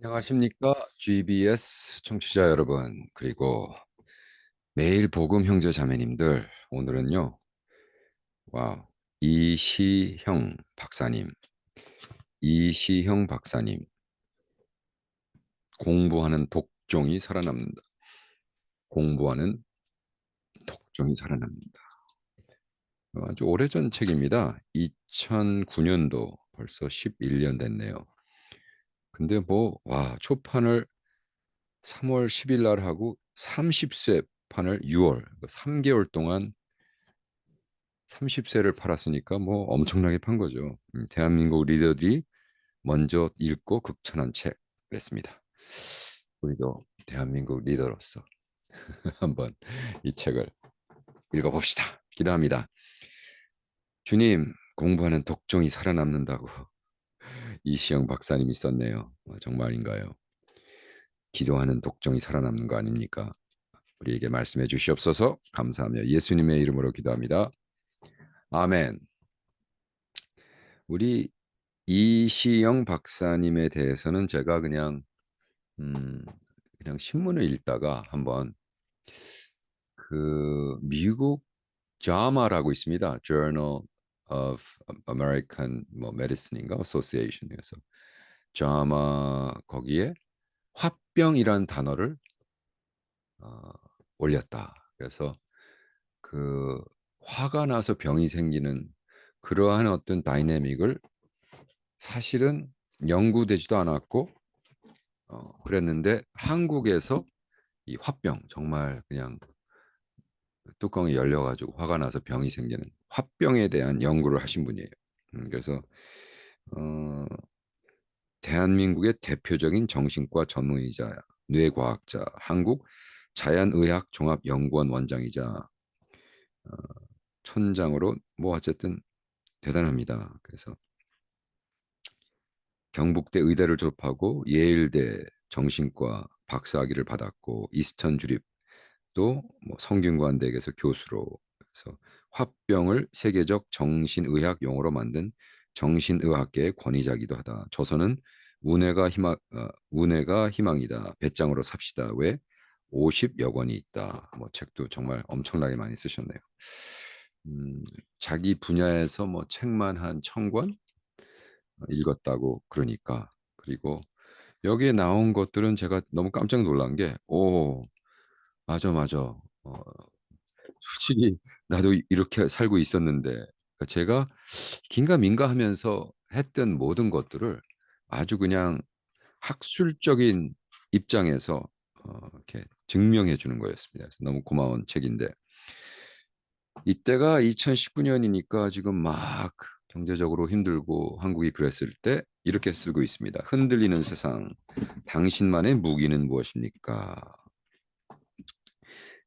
안녕하십니까? GBS 청취자 여러분, 그리고 매일 복음 형제 자매님들, 오늘은요, 와, 이시형 박사님, 이시형 박사님, 공부하는 독종이 살아남는다. 공부하는 독종이 살아남는다. 아주 오래전 책입니다. 2009년도 벌써 11년 됐네요. 근데 뭐, 와, 초판을 3월 10일 날 하고 30세 판을 6월, 3개월 동안 30세를 팔았으니까 뭐 엄청나게 판 거죠. 대한민국 리더들이 먼저 읽고 극찬한 책이었습니다. 우리도 대한민국 리더로서 한번 이 책을 읽어봅시다. 기도합니다. 주님, 공부하는 독종이 살아남는다고 이시영 박사님이 썼네요. 정말인가요? 기도하는 독종이 살아남는 거 아닙니까? 우리에게 말씀해 주시옵소서. 감사하며 예수님의 이름으로 기도합니다. 아멘. 우리 이시영 박사님에 대해서는 제가 음, 그냥 신문을 읽다가 한번 그 미국 JAMA라고 있습니다. Journal of American 뭐 Medicine인가 Association에서 JAMA 거기에 화병이란 단어를 어, 올렸다. 그래서 그 화가 나서 병이 생기는 그러한 어떤 다이내믹을 사실은 연구되지도 않았고 그랬는데 한국에서 이 화병 정말 그냥 뚜껑이 열려가지고 화가 나서 병이 생기는 화병에 대한 연구를 하신 분이에요. 그래서 어, 대한민국의 대표적인 정신과 전문의자, 뇌과학자, 한국 자연의학종합연구원 원장이자 촌장으로 뭐 어쨌든 대단합니다. 그래서 경북대 의대를 졸업하고 예일대 정신과 박사학위를 받았고 이스턴 주립 또 뭐 성균관대학에서 교수로 해서 화병을 세계적 정신의학 용어로 만든 정신의학계의 권위자기도 하다. 저서는 운해가 희망이다. 배짱으로 삽시다. 왜 50여 권이 있다. 뭐 책도 정말 엄청나게 많이 쓰셨네요. 음, 자기 분야에서 뭐 책만 한 1000권 읽었다고 그러니까 그리고 여기에 나온 것들은 제가 너무 깜짝 놀란 게, 오, 맞아, 맞아. 솔직히 나도 이렇게 살고 있었는데, 그러니까 제가 긴가민가 하면서 했던 모든 것들을 아주 그냥 학술적인 입장에서 이렇게 증명해 주는 거였습니다. 그래서 너무 고마운 책인데, 이때가 2019년이니까 지금 막 경제적으로 힘들고 한국이 그랬을 때 이렇게 쓰고 있습니다. 흔들리는 세상, 당신만의 무기는 무엇입니까?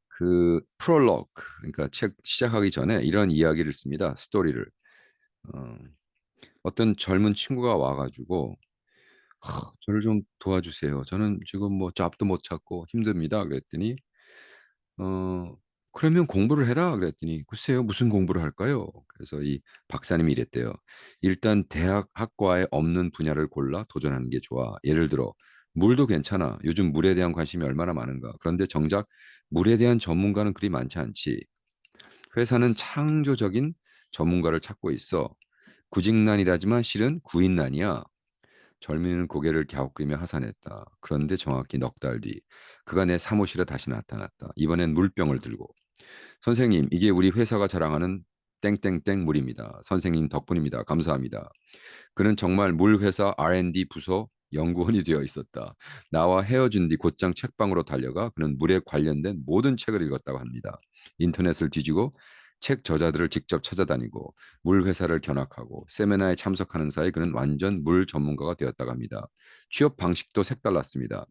그 프롤로그, 그러니까 책 시작하기 전에 이런 이야기를 씁니다. 스토리를. 어, 어떤 젊은 친구가 와가지고 저를 좀 도와주세요. 저는 지금 뭐 잡도 못 찾고 힘듭니다. 그랬더니 그러면 공부를 해라. 그랬더니 글쎄요 무슨 공부를 할까요? 그래서 이 박사님이 이랬대요. 일단 대학 학과에 없는 분야를 골라 도전하는 게 좋아. 예를 들어 물도 괜찮아. 요즘 물에 대한 관심이 얼마나 많은가. 그런데 정작 물에 대한 전문가는 그리 많지 않지. 회사는 창조적인 전문가를 찾고 있어. 구직난이라지만 실은 구인난이야. 젊은이는 고개를 갸웃그리며 하산했다. 그런데 정확히 넉 달 뒤, 그가 내 사무실에 다시 나타났다. 이번엔 물병을 들고. 선생님, 이게 우리 회사가 자랑하는 땡땡땡 물입니다. 선생님 덕분입니다. 감사합니다. 그는 정말 물회사 R&D 부서 연구원이 되어 있었다. 나와 헤어진 뒤 곧장 책방으로 달려가 그는 물에 관련된 모든 책을 읽었다고 합니다. 인터넷을 뒤지고 책 저자들을 직접 찾아다니고 물 회사를 견학하고 세미나에 참석하는 사이 그는 완전 물 전문가가 되었다고 합니다. 취업 방식도 색달랐습니다.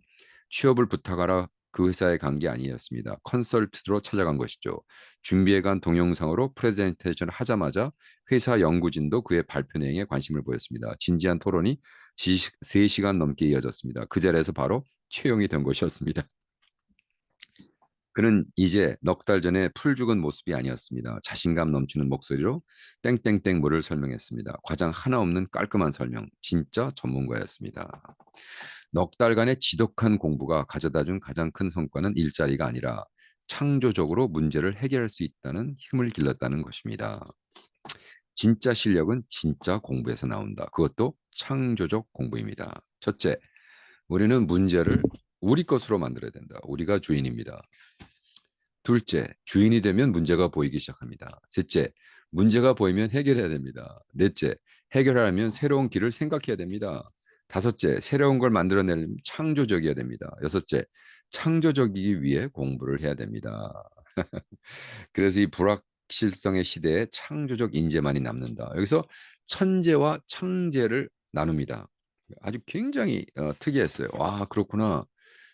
취업을 부탁하라 그 회사에 간 게 아니었습니다. 컨설트로 찾아간 것이죠. 준비해간 동영상으로 프레젠테이션을 하자마자 회사 연구진도 그의 발표 내용에 관심을 보였습니다. 진지한 토론이 3시간 넘게 이어졌습니다. 그 자리에서 바로 채용이 된 것이었습니다. 그는 이제 넉 달 전에 풀 죽은 모습이 아니었습니다. 자신감 넘치는 목소리로 땡땡땡 뭐를 설명했습니다. 과장 하나 없는 깔끔한 설명. 진짜 전문가였습니다. 넉 달간의 지독한 공부가 가져다준 가장 큰 성과는 일자리가 아니라 창조적으로 문제를 해결할 수 있다는 힘을 길렀다는 것입니다. 진짜 실력은 진짜 공부에서 나온다. 그것도 창조적 공부입니다. 첫째, 우리는 문제를 우리 것으로 만들어야 된다. 우리가 주인입니다. 둘째, 주인이 되면 문제가 보이기 시작합니다. 셋째, 문제가 보이면 해결해야 됩니다. 넷째, 해결하려면 새로운 길을 생각해야 됩니다. 다섯째, 새로운 걸 만들어내려면 창조적이어야 됩니다. 여섯째, 창조적이기 위해 공부를 해야 됩니다. 그래서 이 불확실성의 시대에 창조적 인재만이 남는다. 여기서 천재와 창재를 나눕니다. 아주 굉장히 특이했어요. 와, 그렇구나.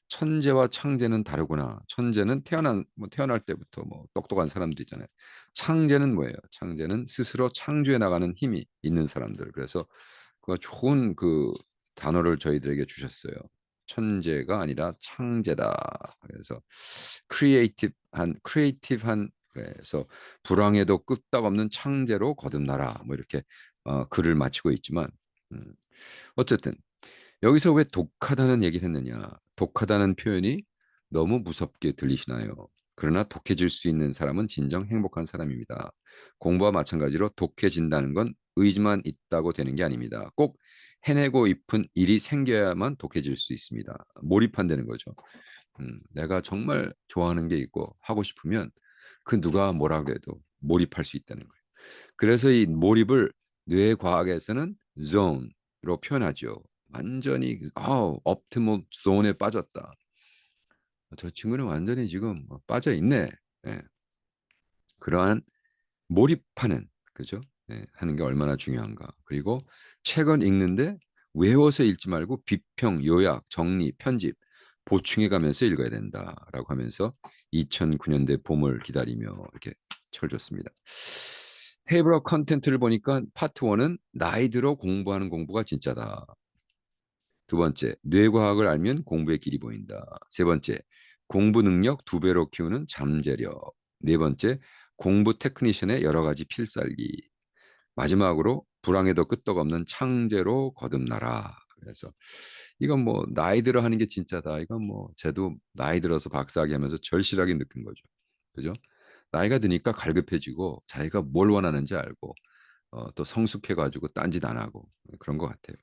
천재와 창재는 다르구나. 천재는 태어날 때부터 뭐 똑똑한 사람들 있잖아요. 창재는 뭐예요? 창재는 스스로 창조해 나가는 힘이 있는 사람들. 그래서 그 좋은 그 단어를 저희들에게 주셨어요. 천재가 아니라 창재다. 그래서 크리에이티브한 그래서 불황에도 끄떡없는 창재로 거듭나라. 뭐 이렇게 글을 마치고 있지만 음, 어쨌든 여기서 왜 독하다는 얘기를 했느냐? 독하다는 표현이 너무 무섭게 들리시나요? 그러나 독해질 수 있는 사람은 진정 행복한 사람입니다. 공부와 마찬가지로 독해진다는 건 의지만 있다고 되는 게 아닙니다. 꼭 해내고 싶은 일이 생겨야만 독해질 수 있습니다. 몰입한다는 거죠. 내가 정말 좋아하는 게 있고 하고 싶으면 그 누가 뭐라 그래도 몰입할 수 있다는 거예요. 그래서 이 몰입을 뇌과학에서는 zone로 표현하죠. 완전히 옵티멀 존에 빠졌다. 저 친구는 완전히 지금 빠져 있네. 예, 그러한 몰입하는 그죠? 예, 하는 게 얼마나 중요한가. 그리고 책을 읽는데 외워서 읽지 말고 비평, 요약, 정리, 편집, 보충해 가면서 읽어야 된다라고 하면서 2009년대 봄을 기다리며 이렇게 책을 줬습니다. 테이블 컨텐츠를 보니까 파트 1은 나이 들어 공부하는 공부가 진짜다. 두 번째, 뇌과학을 알면 공부의 길이 보인다. 세 번째, 공부 능력 두 배로 키우는 잠재력. 네 번째, 공부 테크니션의 여러 가지 필살기. 마지막으로 불황에도 끄떡없는 창제로 거듭나라. 그래서 이건 뭐 나이 들어 하는 게 진짜다. 이건 뭐 쟤도 나이 들어서 박사학위 하면서 절실하게 느낀 거죠. 그죠? 나이가 드니까 갈급해지고 자기가 뭘 원하는지 알고 또 성숙해가지고 딴짓 안 하고 그런 것 같아요.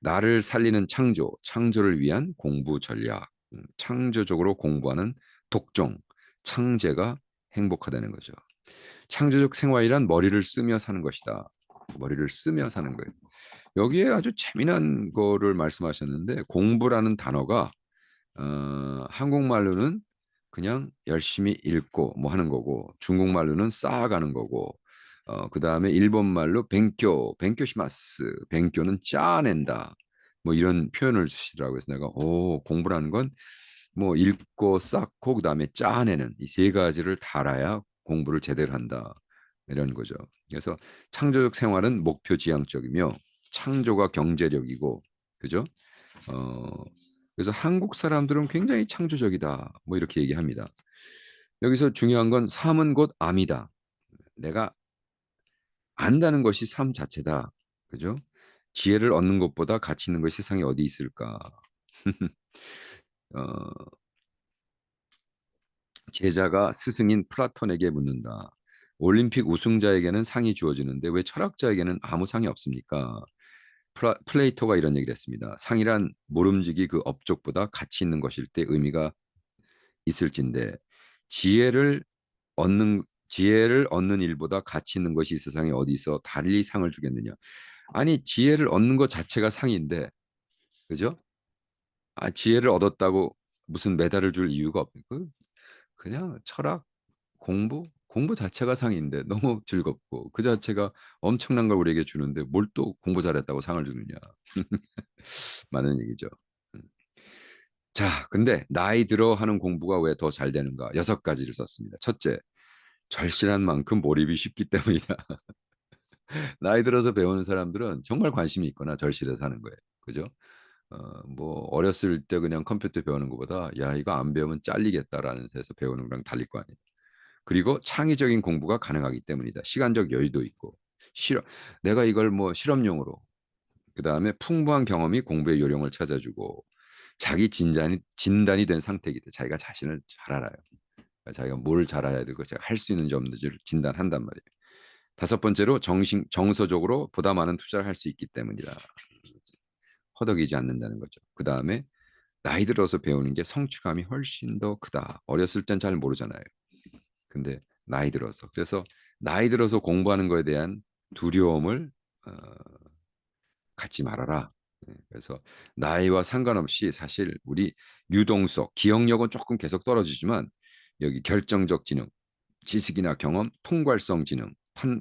나를 살리는 창조, 창조를 위한 공부 전략, 창조적으로 공부하는 독종, 창제가 행복하다는 거죠. 창조적 생활이란 머리를 쓰며 사는 것이다. 머리를 쓰며 사는 거예요. 여기에 아주 재미난 거를 말씀하셨는데 공부라는 단어가 한국말로는 그냥 열심히 읽고 뭐 하는 거고 중국말로는 쌓아가는 거고 그다음에 일본말로 뱅교시마스 뱅교는 짜낸다 뭐 이런 표현을 쓰시더라고요. 그래서 내가 공부라는 건 뭐 읽고 쌓고 그다음에 짜내는 이 세 가지를 달아야 공부를 제대로 한다 이런 거죠. 그래서 창조적 생활은 목표 지향적이며 창조가 경제력이고 그죠? 어, 그래서 한국 사람들은 굉장히 창조적이다. 뭐 이렇게 얘기합니다. 여기서 중요한 건 삶은 곧 암이다. 내가 안다는 것이 삶 자체다. 그죠? 지혜를 얻는 것보다 가치 있는 것이 세상에 어디 있을까? 어, 제자가 스승인 플라톤에게 묻는다. 올림픽 우승자에게는 상이 주어지는데 왜 철학자에게는 아무 상이 없습니까? 플레이토가 이런 얘기를 했습니다. 상이란 모름지기 그 업적보다 가치 있는 것일 때 의미가 있을진데 지혜를 지혜를 얻는 일보다 가치 있는 것이 이 세상에 어디 있어 달리 상을 주겠느냐? 아니 지혜를 얻는 것 자체가 상인데 그죠? 지혜를 얻었다고 무슨 메달을 줄 이유가 없고 그냥 철학 공부 자체가 상인데 너무 즐겁고 그 자체가 엄청난 걸 우리에게 주는데 뭘 또 공부 잘했다고 상을 주느냐? 많은 얘기죠. 음. 자, 근데 나이 들어 하는 공부가 왜 더 잘 되는가? 6가지를 썼습니다. 첫째, 절실한 만큼 몰입이 쉽기 때문이다. 나이 들어서 배우는 사람들은 정말 관심이 있거나 절실해서 하는 거예요. 그죠? 뭐 어렸을 때 그냥 컴퓨터 배우는 것보다 야 이거 안 배우면 잘리겠다라는 데서 배우는 거랑 달릴 거 아니에요. 그리고 창의적인 공부가 가능하기 때문이다. 시간적 여유도 있고 실험 내가 이걸 뭐 실험용으로 그다음에 풍부한 경험이 공부의 요령을 찾아주고 자기 진단이 된 상태이기 때문에 자기가 자신을 잘 알아요. 그러니까 자기가 뭘 잘해야 되고 제가 할 수 있는지 없는지를 진단한단 말이에요. 다섯 번째로 정서적으로 보다 많은 투자를 할 수 있기 때문이다. 허덕이지 않는다는 거죠. 그 다음에 나이 들어서 배우는 게 성취감이 훨씬 더 크다. 어렸을 땐 잘 모르잖아요. 근데 나이 들어서 그래서 나이 들어서 공부하는 거에 대한 두려움을 어, 갖지 말아라. 그래서 나이와 상관없이 사실 우리 유동성, 기억력은 조금 계속 떨어지지만 여기 결정적 지능, 지식이나 경험, 통괄성 지능,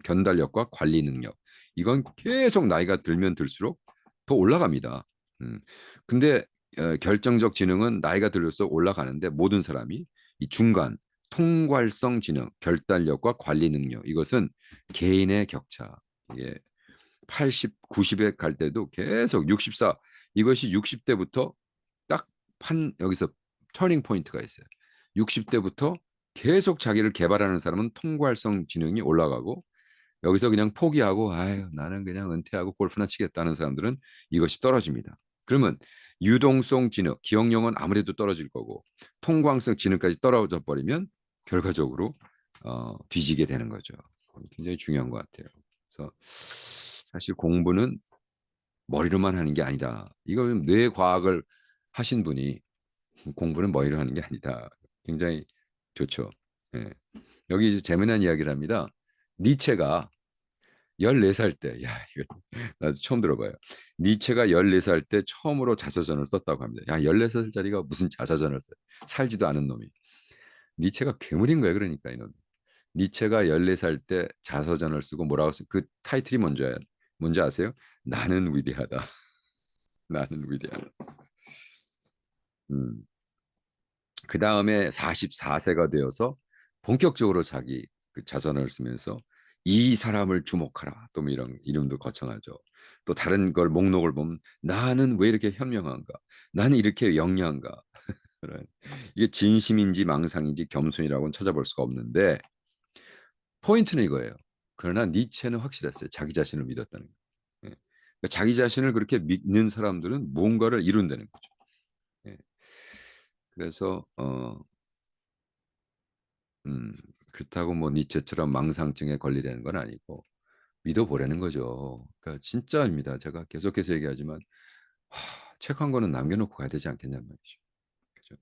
견달력과 관리 능력 이건 계속 나이가 들면 들수록 더 올라갑니다. 음. 근데 결정적 지능은 나이가 들수록 올라가는데 모든 사람이 이 중간 통괄성 지능, 결단력과 관리 능력 이것은 개인의 격차. 이게 80, 90에 갈 때도 계속 64 이것이 60대부터 딱 한 여기서 터닝 포인트가 있어요. 60대부터 계속 자기를 개발하는 사람은 통괄성 지능이 올라가고 여기서 그냥 포기하고 아유 나는 그냥 은퇴하고 골프나 치겠다는 사람들은 이것이 떨어집니다. 그러면 유동성 지능, 기억력은 아무래도 떨어질 거고 통광성 지능까지 떨어져 버리면 결과적으로 뒤지게 되는 거죠. 굉장히 중요한 것 같아요. 그래서 사실 공부는 머리로만 하는 게 아니다. 이건 뇌과학을 하신 분이 공부는 머리로 하는 게 아니다. 굉장히 좋죠. 예. 여기 재미난 이야기를 합니다. 니체가 14살 때, 야, 이거 나도 처음 들어봐요. 니체가 14살 때 처음으로 자서전을 썼다고 합니다. 야, 14살짜리가 무슨 자서전을 써요? 살지도 않은 놈이. 니체가 괴물인 거예요, 그러니까 이놈. 니체가 14살 때 자서전을 쓰고 뭐라고 써? 그 타이틀이 뭔지 아세요? 나는 위대하다. 나는 위대하다. 음. 그 다음에 44세가 되어서 본격적으로 자기 그 자선을 쓰면서 이 사람을 주목하라. 또 뭐 이런 이름도 거창하죠. 또 다른 걸 목록을 보면 나는 왜 이렇게 현명한가? 나는 이렇게 영리한가? 이게 진심인지 망상인지 겸손이라고는 찾아볼 수가 없는데 포인트는 이거예요. 그러나 니체는 확실했어요. 자기 자신을 믿었다는 거예요. 예. 그러니까 자기 자신을 그렇게 믿는 사람들은 뭔가를 이룬다는 거죠. 예. 그래서 음, 그렇다고 뭐 니체처럼 망상증에 걸리려는 건 아니고 믿어보라는 거죠. 그러니까 진짜입니다. 제가 계속해서 얘기하지만 책 한 권은 남겨놓고 가야 되지 않겠냐는 말이죠. 그죠?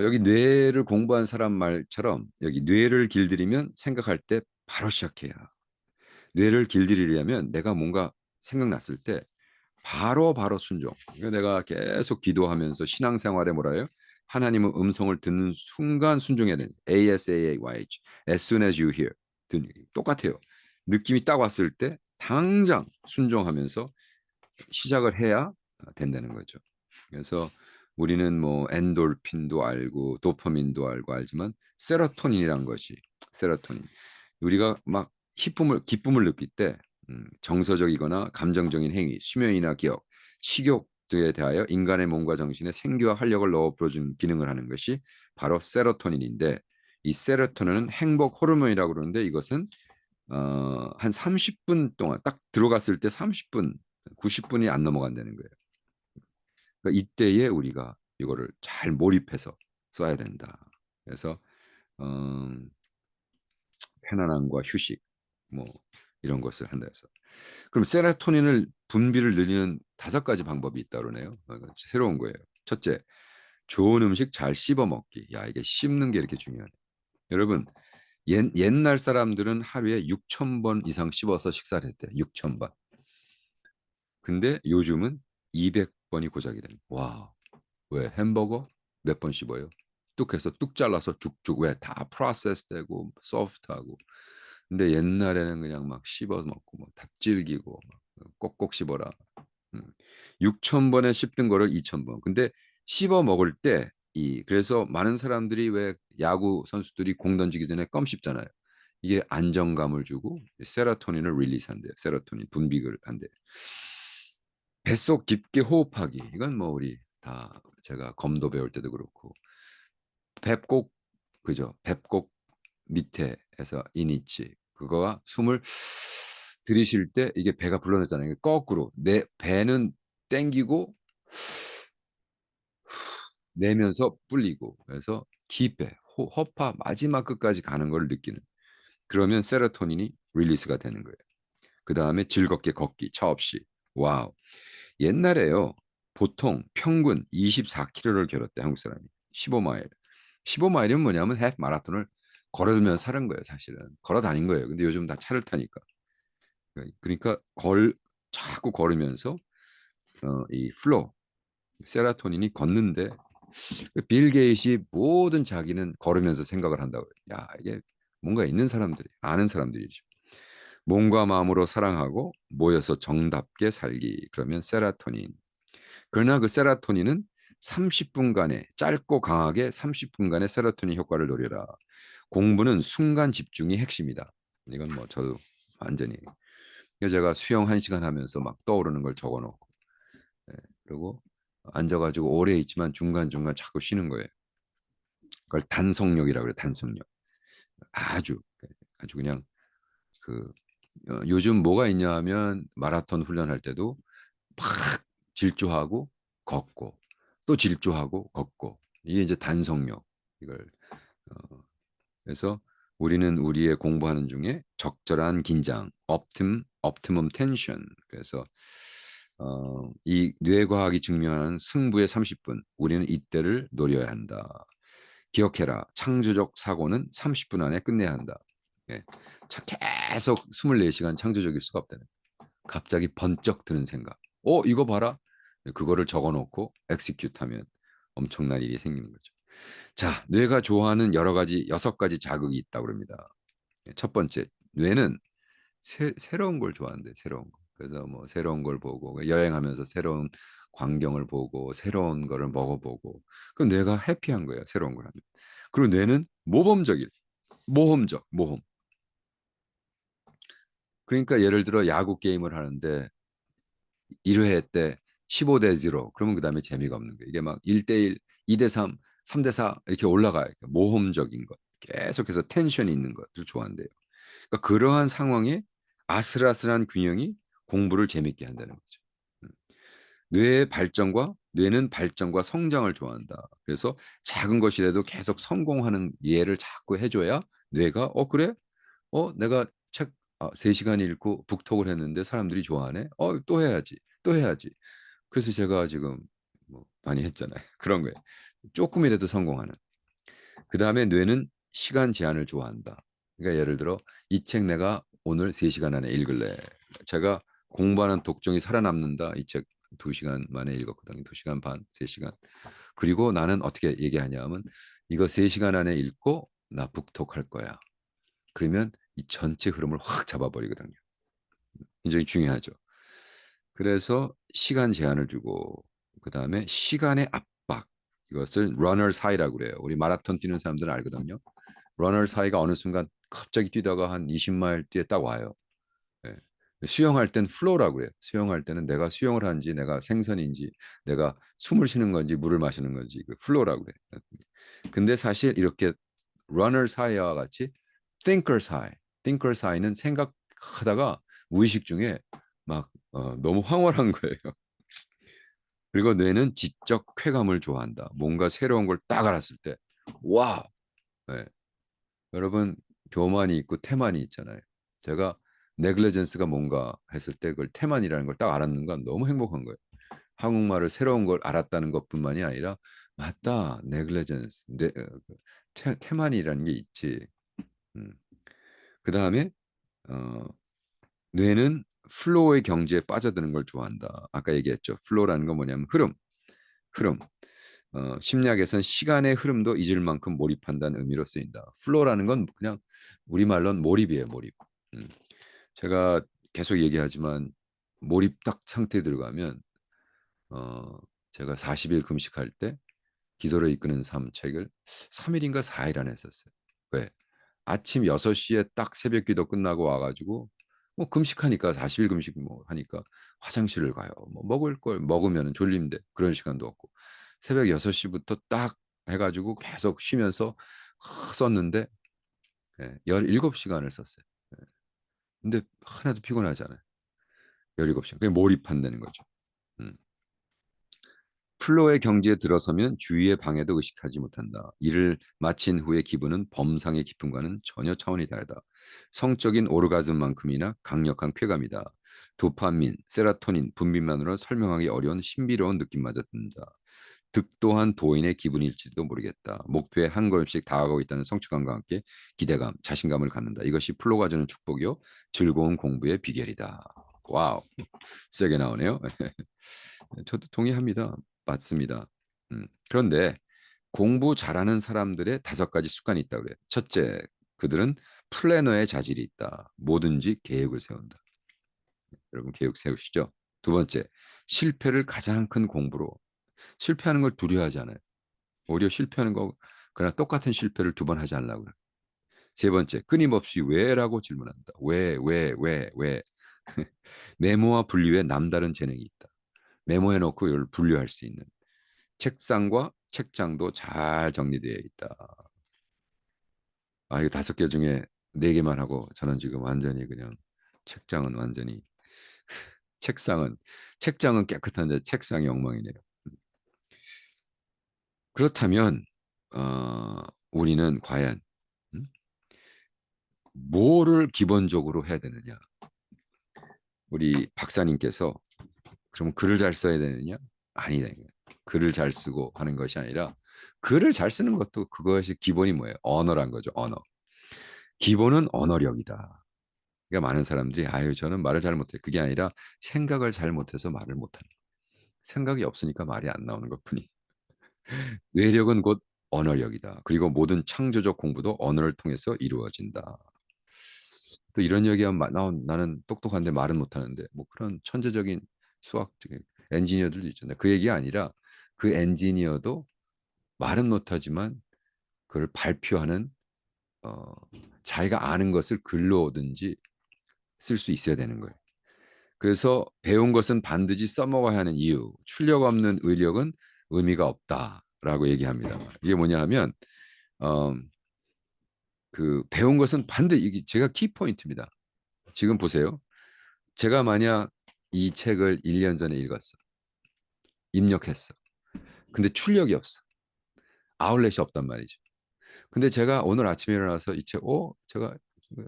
여기 뇌를 공부한 사람 말처럼 여기 뇌를 길들이면 생각할 때 바로 시작해야. 뇌를 길들이려면 내가 뭔가 생각났을 때 바로 순종. 그러니까 내가 계속 기도하면서 신앙생활에 뭐라 해요? 하나님의 음성을 듣는 순간 순종해야 되는 ASAAYH. As soon as you hear. 똑같아요. 느낌이 딱 왔을 때 당장 순종하면서 시작을 해야 된다는 거죠. 그래서 우리는 뭐 엔돌핀도 알고 도파민도 알고 알지만 세로토닌이란 것이 세로토닌. 우리가 막 기쁨을 느낄 때 정서적이거나 감정적인 행위, 수면이나 기억, 식욕 등에 대하여 인간의 몸과 정신에 생기와 활력을 넣어 불어주는 기능을 하는 것이 바로 세로토닌인데 이 세로토닌은 행복 호르몬이라고 그러는데 이것은 한 30분 동안 딱 들어갔을 때 30분, 90분이 안 넘어간다는 거예요. 그러니까 이때에 우리가 이거를 잘 몰입해서 써야 된다. 그래서 음, 편안함과 휴식 뭐 이런 것을 한다 해서 그럼 세로토닌을 분비를 늘리는 5가지 방법이 있다 그러네요. 새로운 거예요. 첫째, 좋은 음식 잘 씹어 먹기. 야, 이게 씹는 게 이렇게 중요하네. 여러분, 옛날 사람들은 하루에 6천 번 이상 씹어서 식사를 했대요. 6천 번. 근데 요즘은 200번이 고작이래요. 와, 왜 햄버거 몇 번 씹어요? 뚝 해서 뚝 잘라서 쭉쭉 왜 다 프로세스 되고 소프트하고 근데 옛날에는 그냥 막 씹어 먹고 뭐 다 질기고 막 꼭꼭 씹어라. 음. 6천 번에 씹던 거를 2천 번. 근데 씹어 먹을 때 그래서 많은 사람들이 왜 야구 선수들이 공 던지기 전에 껌 씹잖아요. 이게 안정감을 주고 세로토닌을 릴리스한대요. 세로토닌 분비를 한대요. 뱃속 깊게 호흡하기. 이건 뭐 우리 다 제가 검도 배울 때도 그렇고 배꼽 그죠? 배꼽 밑에에서 이니치 그거와 숨을 들이쉴 때 이게 배가 불러냈잖아요. 거꾸로 내 배는 땡기고 내면서 불리고 그래서 기배 허파 마지막 끝까지 가는 걸 느끼는 그러면 세로토닌이 릴리스가 되는 거예요. 그 다음에 즐겁게 걷기 차 없이 와우 옛날에요 보통 평균 24km를 걸었대 한국 사람이 15마일 15마일이면 뭐냐면 해 마라톤을 걸으면서 사는 거예요 사실은 걸어 다닌 거예요 근데 요즘 다 차를 타니까 그러니까 걸 자꾸 걸으면서 이 플로 세라토닌이 걷는데 빌 게이츠 모든 자기는 걸으면서 생각을 한다고 그래요. 야 이게 뭔가 있는 사람들이 아는 사람들이죠. 몸과 마음으로 사랑하고 모여서 정답게 살기 그러면 세라토닌 그러나 그 세라토닌은 30분간의 짧고 강하게 30분간의 세로토닌 효과를 노려라. 공부는 순간 집중이 핵심이다. 이건 뭐 저도 완전히 제가 수영 1시간 하면서 막 떠오르는 걸 적어놓고 예, 그리고 앉아가지고 오래 있지만 중간중간 자꾸 쉬는 거예요. 그걸 단속력이라고 그래요. 단속력. 아주 아주 그냥 그 요즘 뭐가 있냐 하면 마라톤 훈련할 때도 막 질주하고 걷고 또 질주하고 걷고 이게 이제 단속력 이걸 그래서 우리는 우리의 공부하는 중에 적절한 긴장, optimum tension. 그래서 이 뇌과학이 증명하는 승부의 30분. 우리는 이때를 노려야 한다. 기억해라. 창조적 사고는 30분 안에 끝내야 한다. 예. 계속 24시간 창조적일 수가 없다는. 갑자기 번쩍 드는 생각. 이거 봐라. 그거를 적어놓고 execute하면 엄청난 일이 생기는 거죠. 자, 뇌가 좋아하는 여러 가지 6가지 자극이 있다고 그럽니다. 첫 번째, 뇌는 새로운 걸 좋아한대. 새로운 거. 그래서 뭐 새로운 걸 보고 여행하면서 새로운 광경을 보고 새로운 거를 먹어보고 그럼 뇌가 해피한 거예요. 새로운 걸 하면. 그리고 뇌는 모범적일. 모험적, 모험. 그러니까 예를 들어 야구 게임을 하는데 1회 때 15대 0 그러면 그다음에 재미가 없는 거예요. 이게 막 1대1, 2대 3, 3대 4 이렇게 올라가요. 모험적인 것. 계속해서 텐션이 있는 것을 좋아한대요. 그러니까 그러한 상황에 아슬아슬한 균형이 공부를 재밌게 한다는 거죠. 음. 뇌는 발전과 성장을 좋아한다. 그래서 작은 것이라도 계속 성공하는 예를 자꾸 해줘야 뇌가 그래? 내가 책 3시간 읽고 북톡을 했는데 사람들이 좋아하네. 또 해야지. 또 해야지. 그래서 제가 지금 뭐 많이 했잖아요. 그런 거예요. 조금이라도 성공하는. 그 다음에 뇌는 시간 제한을 좋아한다. 그러니까 예를 들어 이 책 내가 오늘 3시간 안에 읽을래. 제가 공부하는 독종이 살아남는다. 이 책 2시간 만에 읽었거든요. 2시간 반, 3시간. 그리고 나는 어떻게 얘기하냐면 이거 3시간 안에 읽고 나 북톡할 거야. 그러면 이 전체 흐름을 확 잡아버리거든요. 굉장히 중요하죠. 그래서 시간 제한을 주고 그다음에 시간의 압박 이것을 러너스 하이라고 그래요. 우리 마라톤 뛰는 사람들은 알거든요. 러너스 하이가 어느 순간 갑자기 뛰다가 한 20마일 뒤에 딱 와요. 예. 수영할 땐 플로우라고 그래요. 수영할 때는 내가 수영을 하는지 내가 생선인지 내가 숨을 쉬는 건지 물을 마시는 건지 그 플로우라고 그래요. 근데 사실 이렇게 러너스 하이와 같이 thinkers high, thinkers high는 생각하다가 무의식 중에 막 너무 황홀한 거예요. 그리고 뇌는 지적 쾌감을 좋아한다. 뭔가 새로운 걸 딱 알았을 때, 와, 네. 여러분 교만이 있고 태만이 있잖아요. 제가 네글리전스가 뭔가 했을 때 그걸 태만이라는 걸 딱 알았는 건 너무 행복한 거예요. 한국말을 새로운 걸 알았다는 것뿐만이 아니라 맞다, 네글리전스, 태만이라는 게 있지. 음. 그 다음에 어, 뇌는 플로우의 경지에 빠져드는 걸 좋아한다. 아까 얘기했죠. 플로우라는 건 뭐냐면 흐름. 심리학에선 시간의 흐름도 잊을 만큼 몰입한다는 의미로 쓰인다. 플로우라는 건 그냥 우리말로는 몰입이에요, 몰입. 음. 제가 계속 얘기하지만 몰입 딱 상태에 들어가면 어, 제가 40일 금식할 때 기도를 이끄는 삶 책을 3일인가 4일 안에 썼어요. 왜? 아침 6시에 딱 새벽 기도 끝나고 와가지고 뭐 금식하니까 40일 금식 뭐 하니까 화장실을 가요. 뭐 먹을 걸 먹으면 졸린데 그런 시간도 없고 새벽 6시부터 딱 해가지고 계속 쉬면서 썼는데 17시간을 썼어요. 예. 근데 하나도 피곤하지 않아요. 17시간. 그게 몰입한다는 거죠. 음. 플로의 경지에 들어서면 주위의 방해도 의식하지 못한다. 일을 마친 후의 기분은 범상의 기쁨과는 전혀 차원이 다르다. 성적인 오르가즘만큼이나 강력한 쾌감이다. 도파민, 세라토닌 분비만으로 설명하기 어려운 신비로운 느낌마저 든다. 득도한 도인의 기분일지도 모르겠다. 목표에 한 걸음씩 다가가고 있다는 성취감과 함께 기대감, 자신감을 갖는다. 이것이 플로가 주는 축복이요. 즐거운 공부의 비결이다. 와우, 세게 나오네요. 저도 동의합니다. 맞습니다. 그런데 공부 잘하는 사람들의 5가지 습관이 있다고 그래요. 첫째, 그들은 플래너의 자질이 있다. 뭐든지 계획을 세운다. 여러분 계획 세우시죠? 두 번째, 실패를 가장 큰 공부로. 실패하는 걸 두려워하지 않아요. 오히려 실패하는 거 그냥 똑같은 실패를 2번 하지 않으려고 그래요. 세 번째, 끊임없이 왜라고 질문한다. 왜. 메모와 분류에 남다른 재능이 있다. 메모해놓고 이걸 분류할 수 있는. 책상과 책장도 잘 정리되어 있다. 아, 이거 5개 중에 4개만 하고 저는 지금 완전히 그냥 책장은 완전히 책상은 책장은 깨끗한데 책상이 엉망이네요. 그렇다면 우리는 과연 음? 뭐를 기본적으로 해야 되느냐? 우리 박사님께서 그럼 글을 잘 써야 되느냐? 아니다. 글을 잘 쓰고 하는 것이 아니라 글을 잘 쓰는 것도 그것이 기본이 뭐예요? 언어란 거죠. 언어. 기본은 언어력이다. 그러니까 많은 사람들이 아유 저는 말을 잘 못해. 그게 아니라 생각을 잘 못해서 말을 못하는. 생각이 없으니까 말이 안 나오는 것뿐이. 뇌력은 곧 언어력이다. 그리고 모든 창조적 공부도 언어를 통해서 이루어진다. 또 이런 얘기하면 나는 똑똑한데 말은 못하는데 뭐 그런 천재적인 수학적인 엔지니어들도 있잖아요. 그 얘기 아니라 그 엔지니어도 말은 못하지만 그걸 발표하는 어, 자기가 아는 것을 글로든지 쓸 수 있어야 되는 거예요. 그래서 배운 것은 반드시 써먹어야 하는 이유, 출력 없는 의력은 의미가 없다라고 얘기합니다. 이게 뭐냐 하면 어, 그 배운 것은 반드시 이게 제가 키포인트입니다. 지금 보세요. 제가 만약 이 책을 1년 전에 읽었어. 입력했어. 근데 출력이 없어. 아울렛이 없단 말이죠. 근데 제가 오늘 아침에 일어나서 이 책, 제가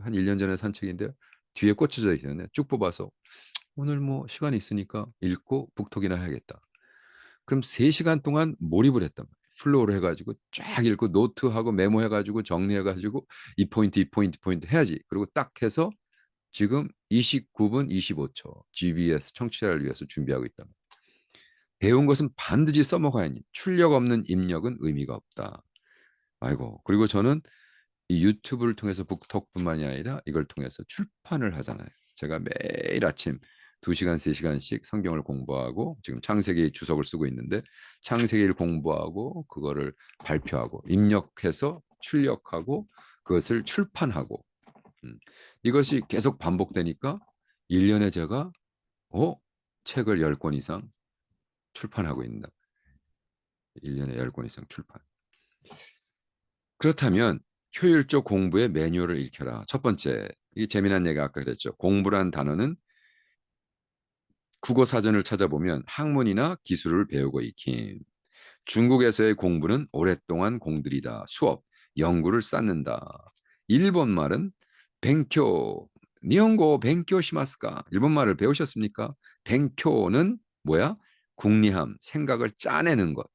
한 1년 전에 산 책인데 뒤에 꽂혀져 있었네. 쭉 뽑아서 오늘 뭐 시간이 있으니까 읽고 북토기나 해야겠다. 그럼 3시간 동안 몰입을 했단 말이에요. 플로우를 해가지고 쫙 읽고 노트하고 메모해가지고 정리해가지고 이 포인트, 이 포인트, 포인트 해야지. 그리고 딱 해서 지금 29분 25초 GBS 청취자를 위해서 준비하고 있다. 배운 것은 반드시 써먹어야 하니 출력 없는 입력은 의미가 없다. 아이고. 그리고 저는 이 유튜브를 통해서 북톡뿐만이 아니라 이걸 통해서 출판을 하잖아요. 제가 매일 아침 2시간, 3시간씩 성경을 공부하고 지금 창세기 주석을 쓰고 있는데 창세기를 공부하고 그거를 발표하고 입력해서 출력하고 그것을 출판하고 이것이 계속 반복되니까 1년에 제가 어? 책을 10권 이상 출판하고 있다. 1년에 10권 이상 출판. 그렇다면 효율적 공부의 매뉴얼을 읽혀라. 첫 번째, 이게 재미난 얘기 아까 그랬죠. 공부란 단어는 국어 사전을 찾아보면 학문이나 기술을 배우고 익힘. 중국에서의 공부는 오랫동안 공들이다. 수업, 연구를 쌓는다. 일본 말은 뱅쿄, 니혼고 뱅쿄 시마스까? 일본 말을 배우셨습니까? 뱅쿄는 뭐야? 궁리함, 생각을 짜내는 것.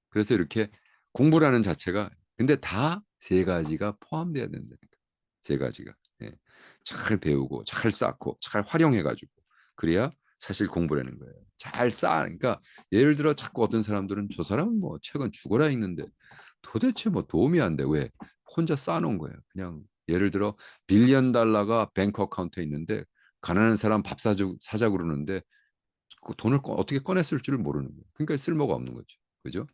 그래서 이렇게 공부라는 자체가 근데 다 3가지가 포함돼야 된다니까. 3가지가. 예. 잘 배우고 잘 쌓고 잘 활용해가지고 그래야 사실 공부라는 거예요. 잘 쌓. 그러니까 예를 들어 자꾸 어떤 사람들은 저 사람은 뭐 책은 죽어라 읽는데 도대체 뭐 도움이 안 돼. 왜? 혼자 쌓아놓은 거예요. 그냥 예를 들어 빌리언 달러가 뱅크 어카운트에 있는데 가난한 사람 밥 사자 그러는데 그 돈을 어떻게 꺼냈을 줄을 모르는 거예요. 그러니까 쓸모가 없는 거죠. 그죠?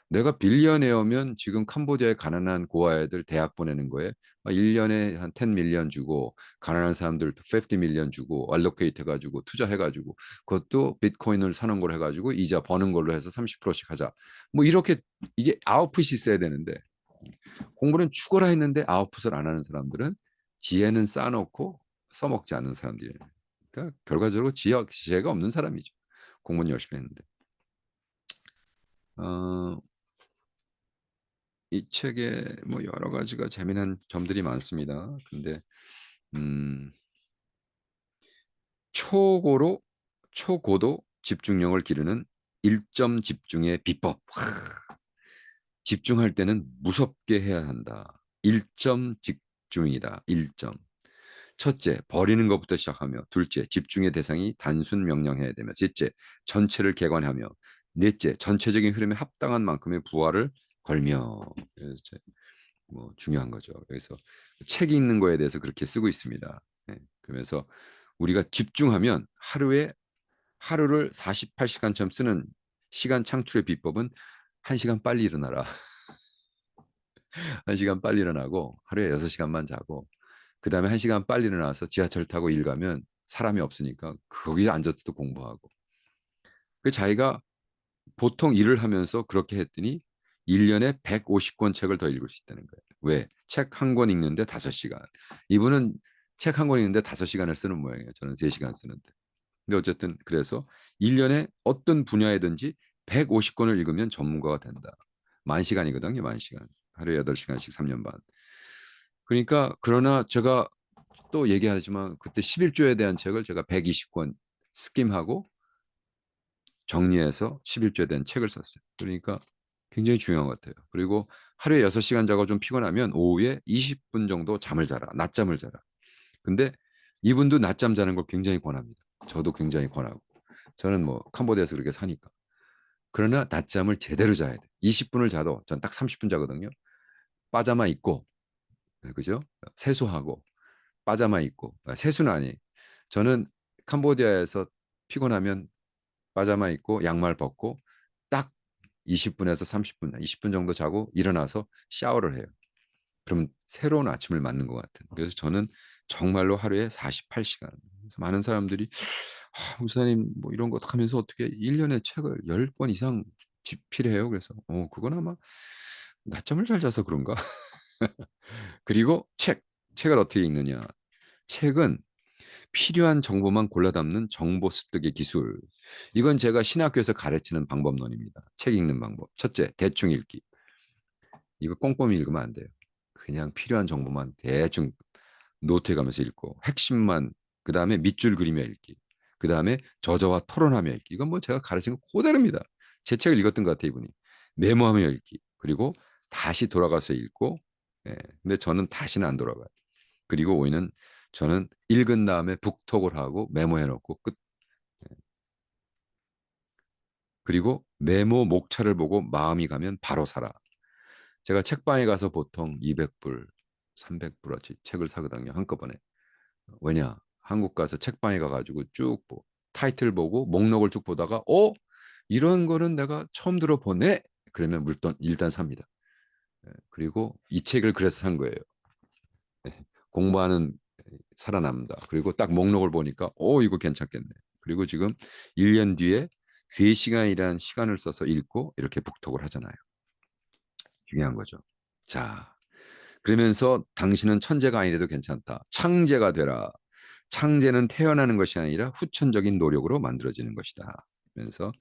내가 빌리언웨어면 지금 캄보디아의 가난한 고아애들 대학 보내는 거에 1년에 한 10 밀리언 주고 가난한 사람들 50 밀리언 주고 알로케이트 해가지고 투자해가지고 그것도 비트코인을 사는 걸 해가지고 이자 버는 걸로 해서 30%씩 하자. 뭐 이렇게 이게 아웃풋이 있어야 되는데 공부는 죽어라 했는데 아웃풋을 안 하는 사람들은 지혜는 쌓아놓고 써먹지 않는 사람들이에요. 그러니까 결과적으로 지혜가 없는 사람이죠. 공부는 열심히 했는데. 어, 이 책에 뭐 여러 가지가 재미난 점들이 많습니다. 근데 음, 초고로 초고도 집중력을 기르는 일점 집중의 비법. 집중할 때는 무섭게 해야 한다. 일점 집중이다. 일점. 첫째, 버리는 것부터 시작하며, 둘째, 집중의 대상이 단순 명령해야 되며, 셋째, 전체를 개관하며, 넷째, 전체적인 흐름에 합당한 만큼의 부하를 걸며. 그래서 뭐 중요한 거죠. 그래서 책이 있는 거에 대해서 그렇게 쓰고 있습니다. 네. 그러면서 우리가 집중하면 하루를 48시간처럼 쓰는 시간 창출의 비법은 1시간 빨리 일어나라. 1시간 빨리 일어나고 하루에 6시간만 자고 그다음에 1시간 빨리 일어나서 지하철 타고 일 가면 사람이 없으니까 거기에 앉아서도 공부하고 그 자기가 보통 일을 하면서 그렇게 했더니 1년에 150권 책을 더 읽을 수 있다는 거예요. 왜? 책 한 권 읽는데 5시간. 이분은 책 한 권 읽는데 5시간을 쓰는 모양이에요. 저는 3시간 쓰는데. 근데 어쨌든 그래서 1년에 어떤 분야에든지 150권을 읽으면 전문가가 된다. 10,000시간이거든요. 10,000시간. 하루에 8시간씩 3년 반. 그러니까 그러나 제가 또 얘기하지만 그때 11조에 대한 책을 제가 120권 스kim하고 정리해서 11조에 대한 책을 썼어요. 그러니까 굉장히 중요한 것 같아요. 그리고 하루에 6시간 자고 좀 피곤하면 오후에 20분 정도 잠을 자라. 낮잠을 자라. 근데 이분도 낮잠 자는 걸 굉장히 권합니다. 저도 굉장히 권하고. 저는 뭐 캄보디아에서 그렇게 사니까. 그러나 낮잠을 제대로 자야 돼. 20분을 자도 전 딱 30분 자거든요. 빠자마 입고, 그죠? 세수하고, 빠자마 입고, 세수는 아니. 저는 캄보디아에서 피곤하면 빠자마 입고 양말 벗고 딱 20분에서 30분, 20분 정도 자고 일어나서 샤워를 해요. 그럼 새로운 아침을 맞는 것 같은. 그래서 저는 정말로 하루에 48시간. 그래서 많은 사람들이 목사님 뭐 이런 거 하면서 어떻게 1년에 책을 10권 이상 집필해요. 그래서 그건 아마 낮잠을 잘 자서 그런가? 그리고 책을 어떻게 읽느냐? 책은 필요한 정보만 골라 담는 정보 습득의 기술. 이건 제가 신학교에서 가르치는 방법론입니다. 책 읽는 방법. 첫째, 대충 읽기. 이거 꼼꼼히 읽으면 안 돼요. 그냥 필요한 정보만 대충 노트에 가면서 읽고 핵심만 그다음에 밑줄 그리며 읽기. 그다음에 저자와 토론하며 읽기. 이건 뭐 제가 가르친 거 그대로입니다. 제 책을 읽었던 것 같아 이분이. 메모하며 읽기. 그리고 다시 돌아가서 읽고 예. 근데 저는 다시는 안 돌아가요. 그리고 오히려 저는 읽은 다음에 북톡을 하고 메모해 놓고 끝. 그리고 메모 목차를 보고 마음이 가면 바로 사라. 제가 책방에 가서 보통 200불, 300불어치 책을 사거든요. 한꺼번에. 왜냐? 한국 가서 책방에 가가지고 쭉 타이틀 보고 목록을 쭉 보다가 이런 거는 내가 처음 들어보네. 그러면 일단 삽니다. 그리고 이 책을 그래서 산 거예요. 공부하는 살아남다. 그리고 딱 목록을 보니까 이거 괜찮겠네. 그리고 지금 1년 뒤에 3시간이라는 시간을 써서 읽고 이렇게 북톡을 하잖아요. 중요한 거죠. 자, 그러면서 당신은 천재가 아니래도 괜찮다. 창제가 되라. 창제는 태어나는 것이 아니라 후천적인 노력으로 만들어지는 것이다. 그래서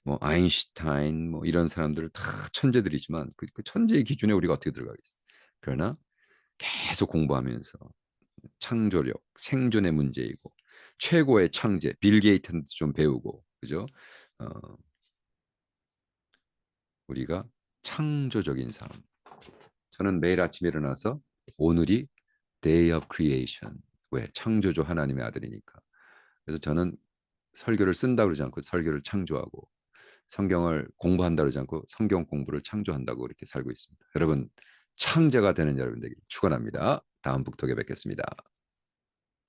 뭐 아인슈타인 뭐 이런 사람들 다 천재들이지만 그 천재의 기준에 우리가 어떻게 들어가겠어? 그러나 계속 공부하면서 창조력, 생존의 문제이고 최고의 창제, 빌 게이트한테 좀 배우고 그죠? 어, 우리가 창조적인 삶. 저는 매일 아침에 일어나서 오늘이 Day of Creation. 왜? 창조주 하나님의 아들이니까. 그래서 저는 설교를 쓴다 그러지 않고 설교를 창조하고 성경을 공부한다 그러지 않고 성경 공부를 창조한다고 이렇게 살고 있습니다. 여러분 창자가 되는 여러분 되길 축원합니다. 다음 북톡에 뵙겠습니다.